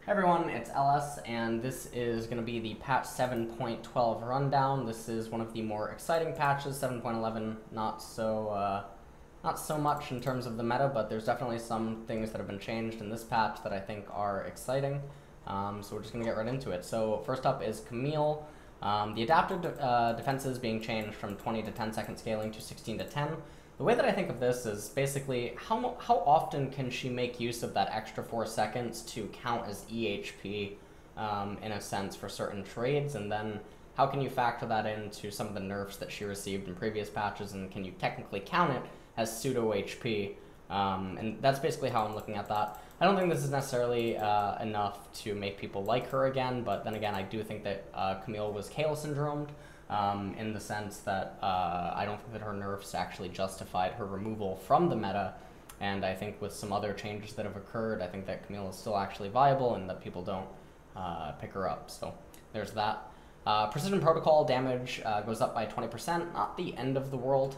Hey everyone, it's LS, and this is going to be the patch 7.12 rundown. This is one of the more exciting patches. 7.11, not so much in terms of the meta, but there's definitely some things that have been changed in this patch that I think are exciting. So we're just going to get right into it. So first up is Camille. The adaptive defenses being changed from 20 to 10 second scaling to 16 to 10. The way that I think of this is basically how often can she make use of that extra 4 seconds to count as EHP in a sense for certain trades, and then how can you factor that into some of the nerfs that she received in previous patches, and can you technically count it as pseudo HP? And that's basically how I'm looking at that. I don't think this is necessarily enough to make people like her again, but then again, I do think that Camille was Kayle Syndromed. In the sense that I don't think that her nerfs actually justified her removal from the meta, and I think with some other changes that have occurred, I think that Camille is still actually viable and that people don't pick her up. So there's that. Precision Protocol damage goes up by 20%, not the end of the world,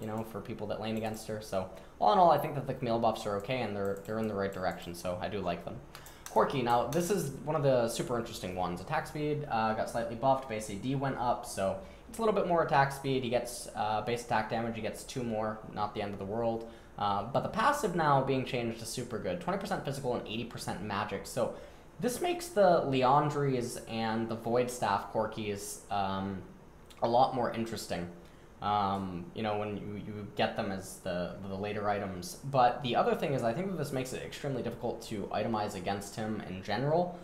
you know, for people that lane against her. So all in all, I think that the Camille buffs are okay and they're in the right direction, so I do like them. Corki, now this is one of the super interesting ones. Attack speed got slightly buffed, base AD went up, so it's a little bit more attack speed. He gets base attack damage, he gets 2 more, not the end of the world. But the passive now being changed to super good, 20% physical and 80% magic. So this makes the Leandries and the Void Staff Corkis a lot more interesting. You know, when you get them as the later items. But the other thing is I think that this makes it extremely difficult to itemize against him in general,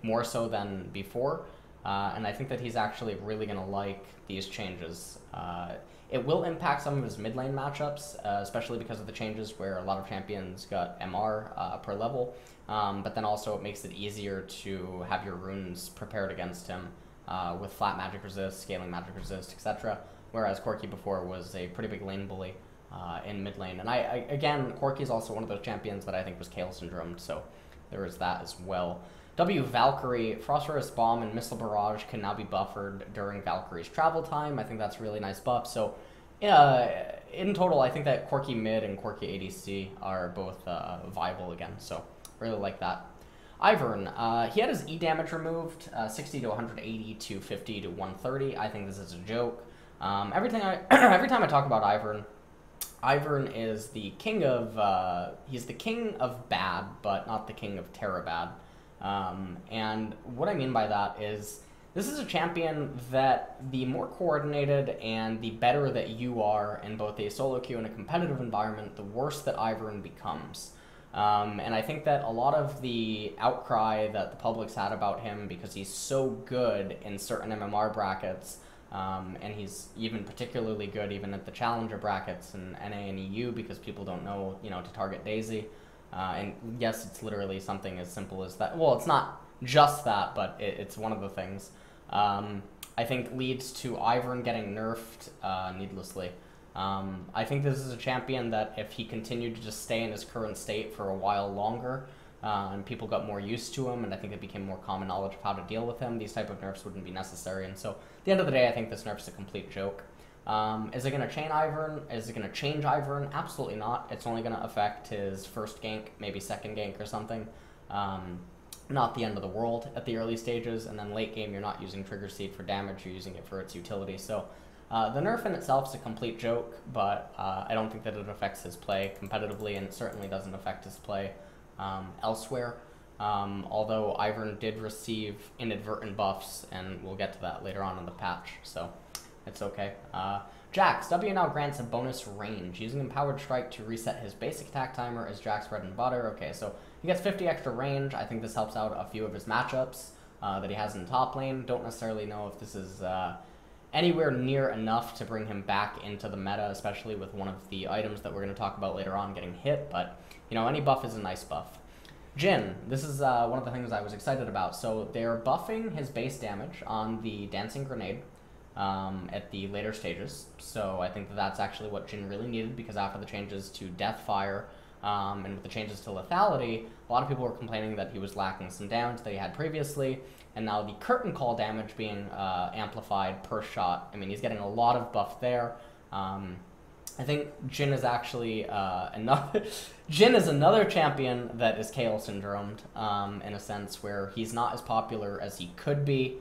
more so than before. And I think that he's actually really going to like these changes. It will impact some of his mid lane matchups, especially because of the changes where a lot of champions got MR per level. But then also it makes it easier to have your runes prepared against him. With flat magic resist, scaling magic resist, etc. Whereas Corki before was a pretty big lane bully in mid lane. And again, Corki is also one of those champions that I think was Kayle Syndrome, so there is that as well. W Valkyrie, Phosphorus Bomb and Missile Barrage can now be buffered during Valkyrie's travel time. I think that's a really nice buff. So in total, I think that Corki mid and Corki ADC are both viable again, so really like that. Ivern, he had his E damage removed, 60 to 180 to 50 to 130. I think this is a joke. Every time I talk about Ivern, Ivern is the king of, he's the king of bad, but not the king of terror bad. And what I mean by that is, this is a champion that the more coordinated and the better that you are in both a solo queue and a competitive environment, the worse that Ivern becomes. And I think that a lot of the outcry that the public's had about him because he's so good in certain MMR brackets, and he's even particularly good even at the challenger brackets in NA and EU because people don't know, you know, to target Daisy. And yes, it's literally something as simple as that. Well, it's not just that, but it's one of the things. I think leads to Ivern getting nerfed needlessly. I think this is a champion that if he continued to just stay in his current state for a while longer, and people got more used to him, and I think it became more common knowledge of how to deal with him, these type of nerfs wouldn't be necessary. And so at the end of the day, I think this nerf's a complete joke. Is it going to change Ivern? Is it going to change Ivern? Absolutely not. It's only going to affect his first gank, maybe second gank or something. Not the end of the world at the early stages, and then late game you're not using Trigger Seed for damage, you're using it for its utility. So the nerf in itself is a complete joke, but I don't think that it affects his play competitively, and it certainly doesn't affect his play elsewhere. Although Ivern did receive inadvertent buffs, and we'll get to that later on in the patch, so it's okay. Jax, W now grants a bonus range. Using Empowered Strike to reset his basic attack timer is Jax bread and butter. Okay, so he gets 50 extra range. I think this helps out a few of his matchups that he has in top lane. Don't necessarily know if this is anywhere near enough to bring him back into the meta, especially with one of the items that we're going to talk about later on getting hit, but, you know, any buff is a nice buff. Jhin, this is one of the things I was excited about. So they're buffing his base damage on the Dancing Grenade at the later stages, so I think that that's actually what Jhin really needed, because after the changes to Deathfire, and with the changes to lethality, a lot of people were complaining that he was lacking some damage that he had previously, and now the curtain call damage being amplified per shot. I mean, he's getting a lot of buff there. I think Jhin is actually another. Jhin is another champion that is Kayle Syndromed, in a sense where he's not as popular as he could be,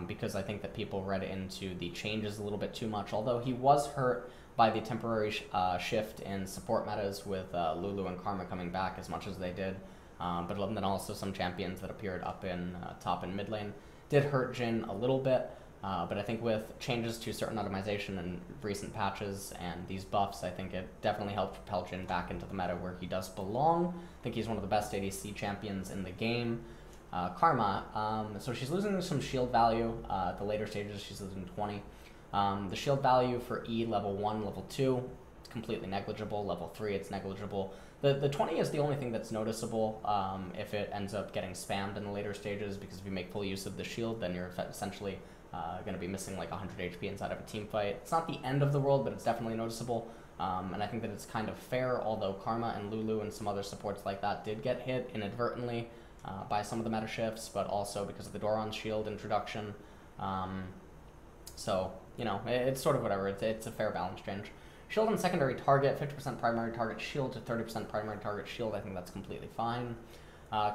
because I think that people read into the changes a little bit too much. Although he was hurt by the temporary shift in support metas with Lulu and Karma coming back as much as they did, but then also some champions that appeared up in top and mid lane did hurt Jhin a little bit. But I think with changes to certain itemization and recent patches and these buffs, I think it definitely helped propel Jhin back into the meta where he does belong. I think he's one of the best ADC champions in the game. Karma, so she's losing some shield value. At the later stages, she's losing 20. The shield value for E level 1, level 2, it's completely negligible. Level 3, it's negligible. The 20 is the only thing that's noticeable if it ends up getting spammed in the later stages, because if you make full use of the shield, then you're essentially going to be missing like 100 HP inside of a team fight. It's not the end of the world, but it's definitely noticeable. And I think that it's kind of fair, although Karma and Lulu and some other supports like that did get hit inadvertently by some of the meta shifts, but also because of the Dorans shield introduction. So, you know, it's sort of whatever. It's a fair balance change. Shield and secondary target, 50% primary target shield to 30% primary target shield. I think that's completely fine.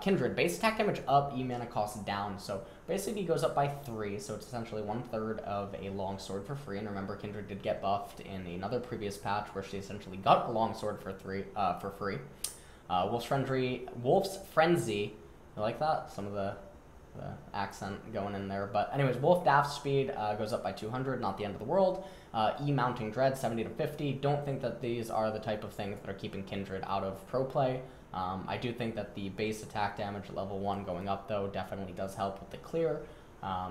Kindred, base attack damage up, E mana cost down. So basically goes up by 3, so it's essentially 1/3 of a longsword for free. And remember, Kindred did get buffed in another previous patch where she essentially got a longsword for free. Wolf's Frenzy, I like that? Some of the accent going in there. But anyways, Wolf Daft speed goes up by 200, not the end of the world. E mounting dread, 70 to 50. Don't think that these are the type of things that are keeping Kindred out of pro play. I do think that the base attack damage at level 1 going up, though, definitely does help with the clear,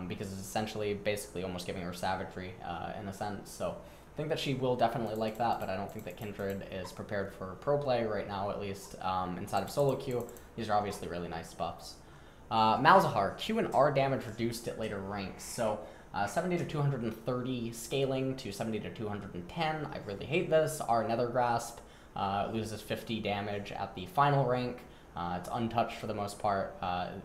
because it's essentially basically almost giving her savagery in a sense. So I think that she will definitely like that, but I don't think that Kindred is prepared for pro play right now, at least inside of solo queue. These are obviously really nice buffs. Malzahar, Q and R damage reduced at later ranks. So 70 to 230 scaling to 70 to 210. I really hate this. R Nether Grasp loses 50 damage at the final rank. It's untouched for the most part.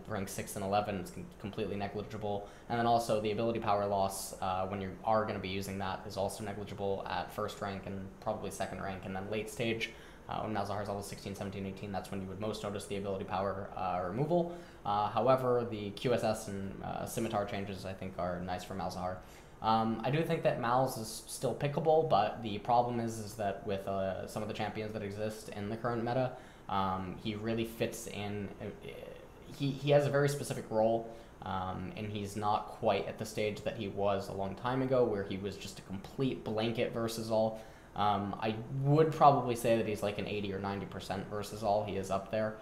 Rank 6 and 11, it's completely negligible. And then also the ability power loss, when you are going to be using that, is also negligible at first rank and probably second rank. And then late stage, when Malzahar's level 16, 17, 18, that's when you would most notice the ability power removal. However, the QSS and Scimitar changes, I think, are nice for Malzahar. I do think that Malz is still pickable, but the problem is that with some of the champions that exist in the current meta, he really fits in. He has a very specific role, and he's not quite at the stage that he was a long time ago, where he was just a complete blanket versus all. I would probably say that he's like an 80 or 90% versus all. He is up there,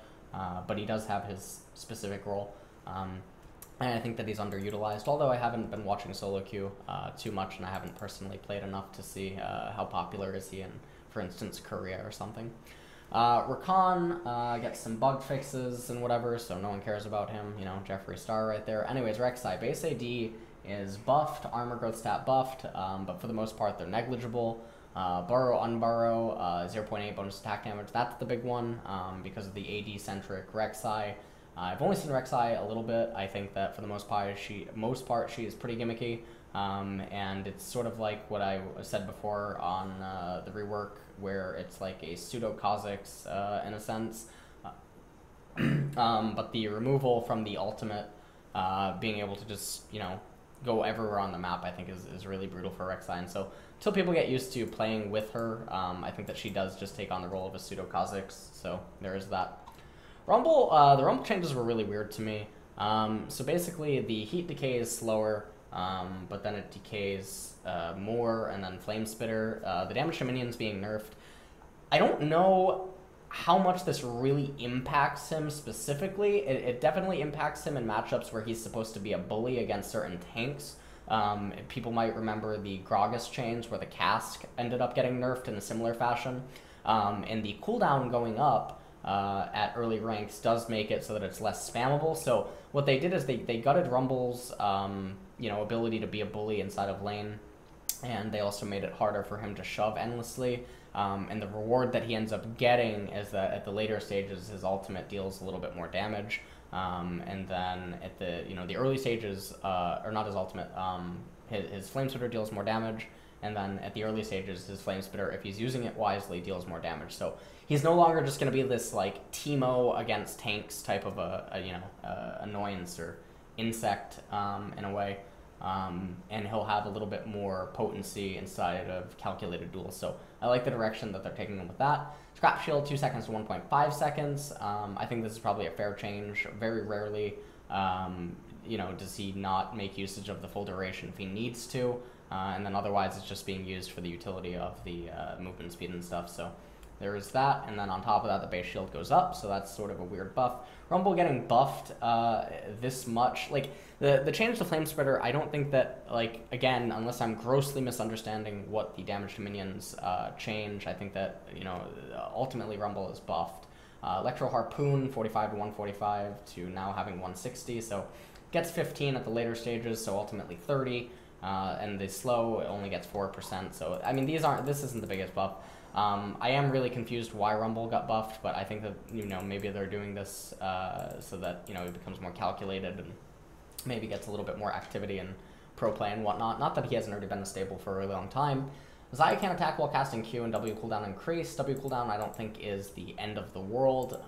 but he does have his specific role. And I think that he's underutilized, although I haven't been watching solo queue too much, and I haven't personally played enough to see how popular is he in, for instance, Korea or something. Rakan gets some bug fixes and whatever, so no one cares about him. You know, Jeffree Star right there. Anyways, Rek'Sai, base AD is buffed, armor growth stat buffed, but for the most part they're negligible. Burrow, Unburrow, 0.8 bonus attack damage, that's the big one, because of the AD-centric Rek'Sai. I've only seen Rek'Sai a little bit. I think that for the most part she is pretty gimmicky, and it's sort of like what I said before on the rework, where it's like a pseudo-Kha'Zix in a sense, but the removal from the ultimate, being able to just, you know, go everywhere on the map, I think is really brutal for Rek'Sai. And so until people get used to playing with her, I think that she does just take on the role of a pseudo-Kha'Zix, so there is that. Rumble, the Rumble changes were really weird to me. So basically the heat decay is slower, but then it decays more, and then Flame Spitter, the damage to minions being nerfed. I don't know how much this really impacts him specifically. It definitely impacts him in matchups where he's supposed to be a bully against certain tanks. People might remember the Gragas change where the cask ended up getting nerfed in a similar fashion. And the cooldown going up at early ranks does make it so that it's less spammable. So what they did is they gutted Rumble's you know, ability to be a bully inside of lane, and they also made it harder for him to shove endlessly. And the reward that he ends up getting is that at the later stages his ultimate deals a little bit more damage, and then at the, you know, the early stages, or not his ultimate, his Flame Splitter deals more damage, and then at the early stages, his Flame Spitter, if he's using it wisely, deals more damage. So he's no longer just going to be this like Teemo against tanks type of annoyance or insect in a way, and he'll have a little bit more potency inside of calculated duels. So I like the direction that they're taking him with that. Scrap Shield 2 seconds to 1.5 seconds. I think this is probably a fair change. Very rarely, does he not make usage of the full duration if he needs to, and then otherwise it's just being used for the utility of the movement speed and stuff. So there is that, and then on top of that, the base shield goes up, so that's sort of a weird buff. Rumble getting buffed this much, like, the change to Flame Spreader, I don't think that, like, again, unless I'm grossly misunderstanding what the damage to minions change, I think that, ultimately Rumble is buffed. Electro Harpoon, 45 to 145 to now having 160, so gets 15 at the later stages, so ultimately 30, and the slow only gets 4%, so, I mean, this isn't the biggest buff. I am really confused why Rumble got buffed, but I think that, maybe they're doing this so that, it becomes more calculated and maybe gets a little bit more activity in pro play and whatnot. Not that he hasn't already been a stable for a really long time. Xayah can attack while casting Q and W cooldown increase. W cooldown I don't think is the end of the world.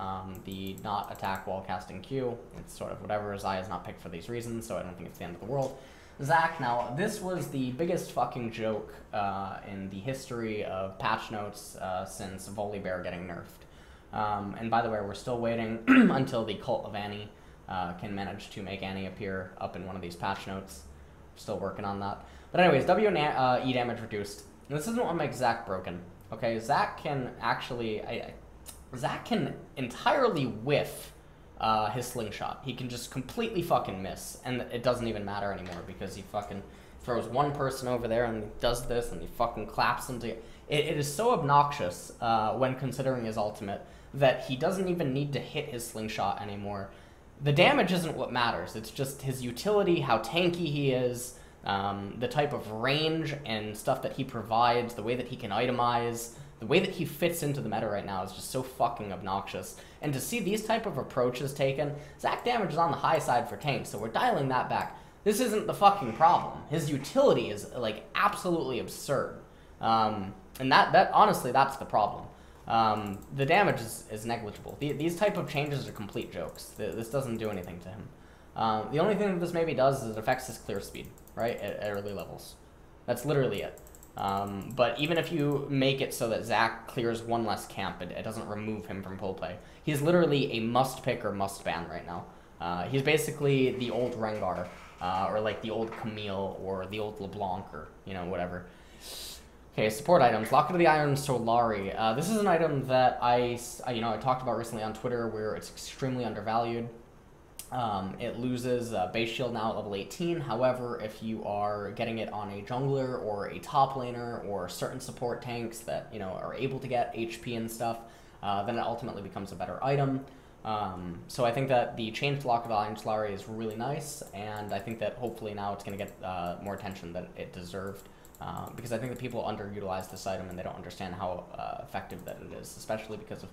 The not attack while casting Q, it's sort of whatever. Xayah is not picked for these reasons, so I don't think it's the end of the world. Zac, now, this was the biggest fucking joke in the history of patch notes since Volibear getting nerfed. And by the way, we're still waiting until the Cult of Annie can manage to make Annie appear up in one of these patch notes. Still working on that. But anyways, W and E damage reduced. And this isn't what makes Zac broken. Okay, Zac can actually... Zac can entirely whiff his slingshot. He can just completely fucking miss, and it doesn't even matter anymore because he fucking throws one person over there and he does this and he fucking claps them together. It is so obnoxious when considering his ultimate that he doesn't even need to hit his slingshot anymore. The damage isn't what matters, it's just his utility, how tanky he is, the type of range and stuff that he provides, the way that he can itemize. The way that he fits into the meta right now is just so fucking obnoxious. And to see these type of approaches taken, Zac damage is on the high side for tanks, so we're dialing that back. This isn't the fucking problem. His utility is, like, absolutely absurd. And that honestly, that's the problem. The damage is negligible. These type of changes are complete jokes. This doesn't do anything to him. The only thing that this maybe does is it affects his clear speed, right, at early levels. That's literally it. But even if you make it so that Zac clears one less camp, it doesn't remove him from full play. He's literally a must-pick or must-ban right now. He's basically the old Rengar, or like the old Camille, or the old LeBlanc, or, whatever. Okay, support items. Locket of the Iron Solari. This is an item that I talked about recently on Twitter where it's extremely undervalued. It loses base shield now at level 18. However, if you are getting it on a jungler or a top laner or certain support tanks that are able to get HP and stuff, then it ultimately becomes a better item. So I think that the change to Locket of Iron Solari is really nice, and I think that hopefully now it's going to get more attention than it deserved. Because I think that people underutilize this item and they don't understand how effective that it is, especially because of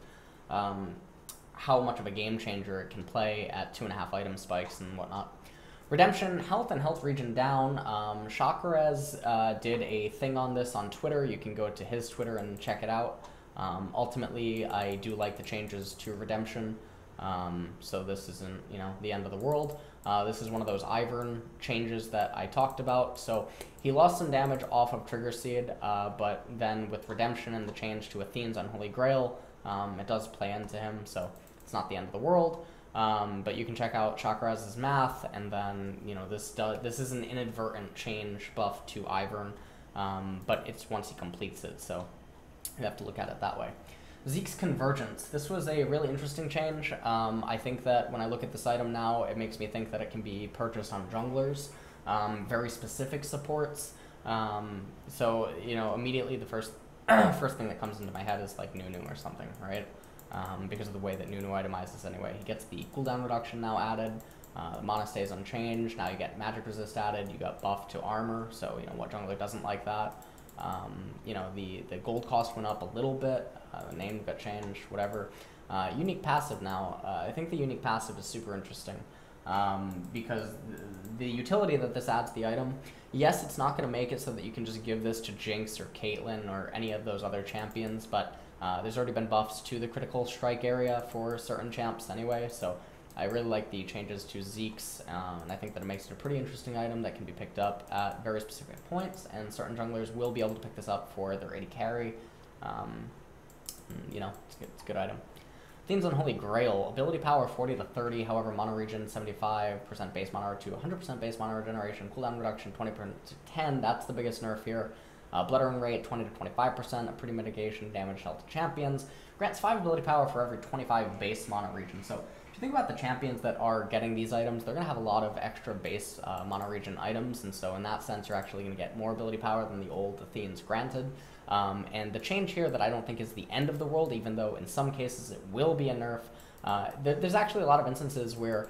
how much of a game changer it can play at 2.5 item spikes and whatnot. Redemption, health and health regen down. Chakrez did a thing on this on Twitter. You can go to his Twitter and check it out. Ultimately, I do like the changes to Redemption. So this isn't, the end of the world. This is one of those Ivern changes that I talked about. So he lost some damage off of Trigger Seed, but then with Redemption and the change to Athene's Unholy Grail, it does play into him, so it's not the end of the world. But you can check out Chakrez's math, and then, this is an inadvertent change buff to Ivern, but it's once he completes it, so you have to look at it that way. Zeke's Convergence. This was a really interesting change. I think that when I look at this item now, it makes me think that it can be purchased on junglers, very specific supports. So, immediately the first thing that comes into my head is like Nunu or something, right? Because of the way that Nunu itemizes anyway. He gets the cooldown reduction now added, mana stays unchanged, now you get magic resist added, you got buff to armor, so what jungler doesn't like that? The gold cost went up a little bit, the name got changed, whatever. Unique passive now, I think the unique passive is super interesting. because the utility that this adds to the item, yes, it's not going to make it so that you can just give this to Jinx or Caitlyn or any of those other champions, but there's already been buffs to the critical strike area for certain champs anyway, so I really like the changes to Zeke's, and I think that it makes it a pretty interesting item that can be picked up at very specific points, and certain junglers will be able to pick this up for their AD carry. You know, it's a good item. Athene's Unholy Grail, ability power 40 to 30, however, mono regen 75% base mono to 100% base mono regeneration, cooldown reduction 20% to 10, that's the biggest nerf here. Bloodering rate 20 to 25%, a pretty mitigation damage health to champions, grants 5 ability power for every 25 base mono regen. So if you think about the champions that are getting these items, they're going to have a lot of extra base mono regen items, and so in that sense you're actually going to get more ability power than the old Athene's granted. And the change here that I don't think is the end of the world, even though in some cases it will be a nerf, there's actually a lot of instances where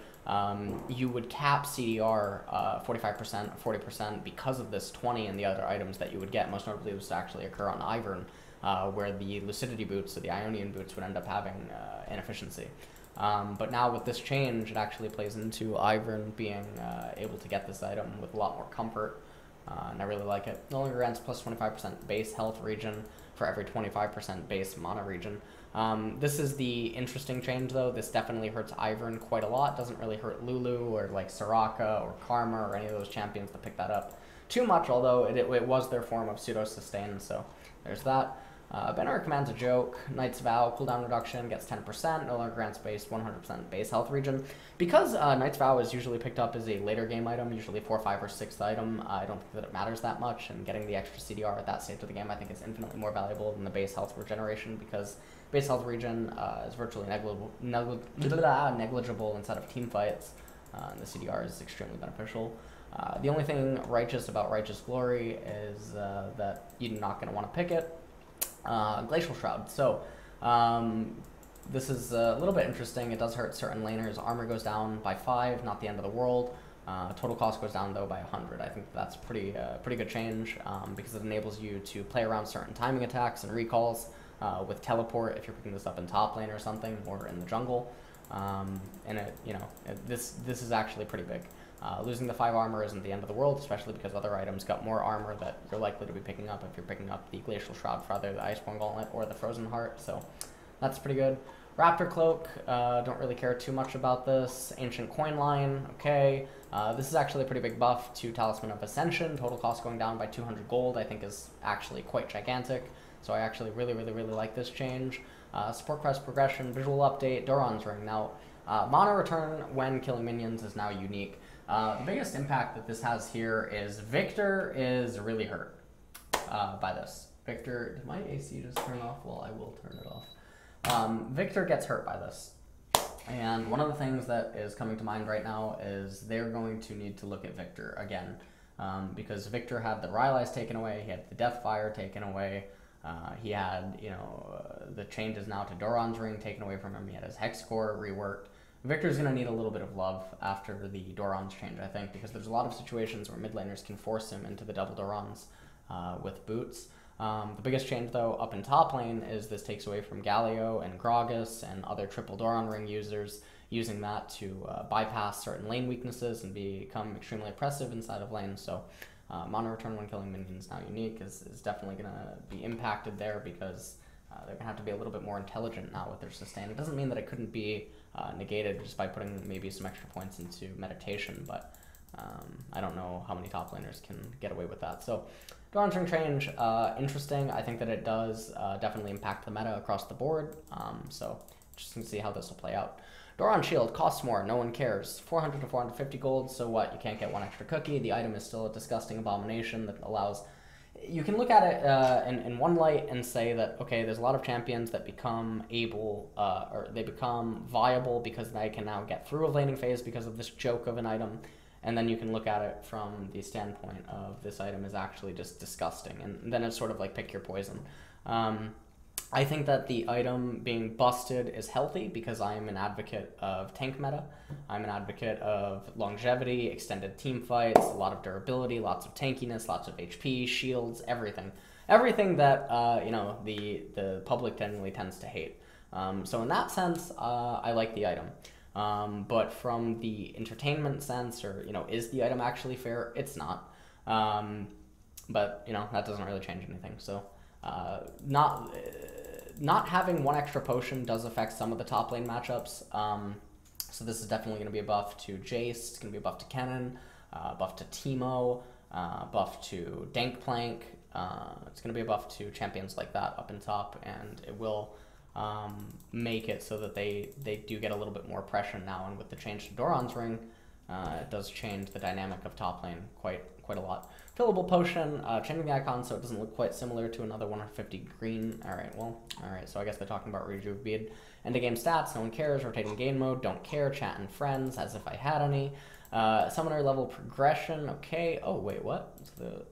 you would cap CDR 45%, 40% because of this 20 and the other items that you would get. Most notably, this would actually occur on Ivern, where the Lucidity boots, or the Ionian boots, would end up having inefficiency. But now with this change, it actually plays into Ivern being able to get this item with a lot more comfort. And I really like it. It only grants plus 25% base health regen for every 25% base mono regen. This is the interesting change, though. This definitely hurts Ivern quite a lot. Doesn't really hurt Lulu or like Soraka or Karma or any of those champions that pick that up too much, although it was their form of pseudo-sustain, so there's that. Banner commands a joke. Knight's Vow, cooldown reduction, gets 10%, no longer grants base 100% base health regen. Because Knight's Vow is usually picked up as a later game item, usually 4th, 5th, or 6th item, I don't think that it matters that much, and getting the extra CDR at that stage of the game I think is infinitely more valuable than the base health regeneration, because base health regen is virtually negligible inside of team fights, and the CDR is extremely beneficial. The only thing righteous about Righteous Glory is that you're not going to want to pick it. Glacial Shroud. So this is a little bit interesting. It does hurt certain laners. Armor goes down by 5, not the end of the world. Total cost goes down though by 100. I think that's pretty good change because it enables you to play around certain timing attacks and recalls with teleport if you're picking this up in top lane or something, or in the jungle. And this is actually pretty big. Losing the 5 armor isn't the end of the world, especially because other items got more armor that you're likely to be picking up if you're picking up the Glacial Shroud for either the Iceborne Gauntlet or the Frozen Heart, so that's pretty good. Raptor Cloak, don't really care too much about this. Ancient Coin Line, okay. This is actually a pretty big buff to Talisman of Ascension. Total cost going down by 200 gold I think is actually quite gigantic, so I actually really like this change. Support Crest Progression, Visual Update, Dorans Ring. Now, Mono Return when killing minions is now unique. The biggest impact that this has here is Victor is really hurt by this. Victor, did my AC just turn off? Well, I will turn it off. Victor gets hurt by this. And one of the things that is coming to mind right now is they're going to need to look at Victor again. Because Victor had the Rylai's taken away, he had the Deathfire taken away, he had, the changes now to Doran's Ring taken away from him, he had his Hex Core reworked. Victor's going to need a little bit of love after the Doran's change, I think, because there's a lot of situations where mid laners can force him into the double Dorans with boots. The biggest change, though, up in top lane is this takes away from Galio and Gragas and other triple Doran Ring users, using that to bypass certain lane weaknesses and become extremely oppressive inside of lane. So mono return when killing minions, now unique, is definitely going to be impacted there because they're going to have to be a little bit more intelligent now with their sustain. It doesn't mean that it couldn't be negated just by putting maybe some extra points into meditation, but I don't know how many top laners can get away with that. So Doran's Ring change, interesting. I think that it does definitely impact the meta across the board, so interesting to see how this will play out. Doran Shield costs more, no one cares. 400 to 450 gold, so what? You can't get one extra cookie. The item is still a disgusting abomination that allows... You can look at it in one light and say that, okay, there's a lot of champions that become able, or they become viable because they can now get through a laning phase because of this joke of an item. And then you can look at it from the standpoint of this item is actually just disgusting. And then it's sort of like pick your poison. I think that the item being busted is healthy because I am an advocate of tank meta. I'm an advocate of longevity, extended team fights, a lot of durability, lots of tankiness, lots of HP, shields, everything. Everything that, the public generally tends to hate. So in that sense, I like the item. But from the entertainment sense, or, you know, is the item actually fair? It's not. But, you know, that doesn't really change anything. So, not having one extra potion does affect some of the top lane matchups. So this is definitely going to be a buff to Jace, it's going to be a buff to Kennen, buff to Teemo, buff to Dankplank. It's going to be a buff to champions like that up in top, and it will make it so that they do get a little bit more pressure now. And with the change to Doran's ring, it does change the dynamic of top lane quite a lot. Fillable potion, changing the icon so it doesn't look quite similar to another 150 green. Alright, so I guess they're talking about Rejuve Bead. End of game stats, no one cares. Rotating game mode, don't care. Chat and friends, as if I had any. Summoner level progression, okay. Oh, wait, what? So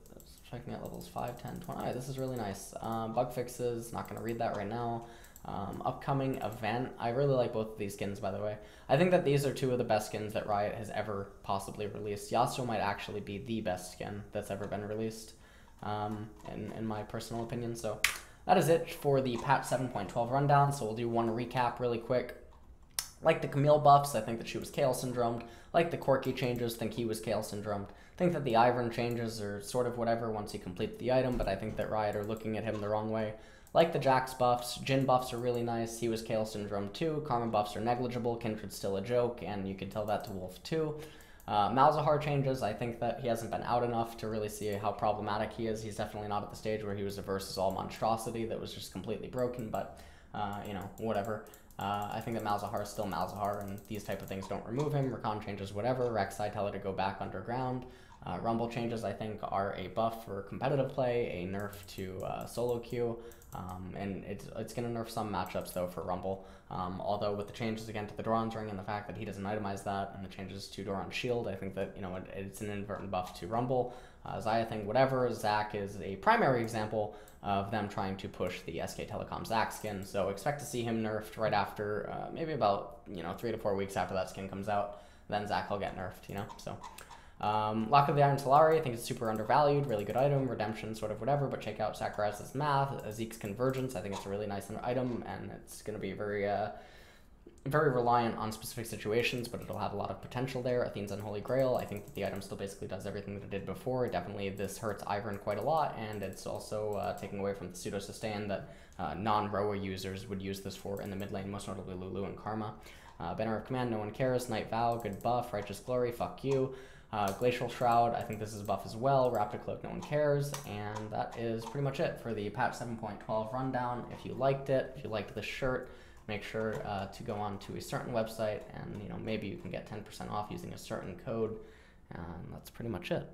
checking at levels 5, 10, 20. Alright, this is really nice. Bug fixes, not going to read that right now. Upcoming event. I really like both of these skins, by the way. I think that these are two of the best skins that Riot has ever possibly released. Yasuo might actually be the best skin that's ever been released, in my personal opinion. So that is it for the patch 7.12 rundown. So we'll do one recap really quick. Like the Camille buffs, I think that she was Kayle Syndromed. Like the Corki changes, think he was Kayle Syndromed. Think that the Ivern changes are sort of whatever once he completes the item, but I think that Riot are looking at him the wrong way. Like the Jax buffs, Jhin buffs are really nice. He was Kayle Syndrome too. Karma buffs are negligible. Kindred's still a joke, and you can tell that to Wolf too. Malzahar changes. I think that he hasn't been out enough to really see how problematic he is. He's definitely not at the stage where he was a versus all monstrosity that was just completely broken, but, you know, whatever. I think that Malzahar is still Malzahar, and these type of things don't remove him. Rakan changes whatever. Rek'Sai tell her to go back underground. Rumble changes, I think, are a buff for competitive play, a nerf to solo queue, and it's going to nerf some matchups, though, for Rumble. Although with the changes, again, to the Doran's ring and the fact that he doesn't itemize that, and the changes to Doran's shield, I think that, you know, it's an inadvertent buff to Rumble. Xayah thing, whatever. Zac is a primary example of them trying to push the SK Telecom Zac skin, so expect to see him nerfed right after, maybe about, you know, 3 to 4 weeks after that skin comes out. Then Zac will get nerfed, you know, so... Locket of the Iron Solari, I think it's super undervalued, really good item, redemption, sort of whatever, but check out Sakuraz's math, Zeke's convergence, I think it's a really nice item, and it's going to be very reliant on specific situations, but it'll have a lot of potential there. Athene's unholy grail, I think that the item still basically does everything that it did before. Definitely this hurts Ivern quite a lot, and it's also taking away from the pseudo-sustain that non-Roa users would use this for in the mid lane, most notably Lulu and Karma. Banner of Command, no one cares. Night Vow, good buff. Righteous Glory, fuck you. Glacial Shroud, I think this is a buff as well. Raptor Cloak, no one cares. And that is pretty much it for the patch 7.12 rundown. If you liked it, if you liked this shirt, make sure to go on to a certain website, and, you know, maybe you can get 10% off using a certain code. And that's pretty much it.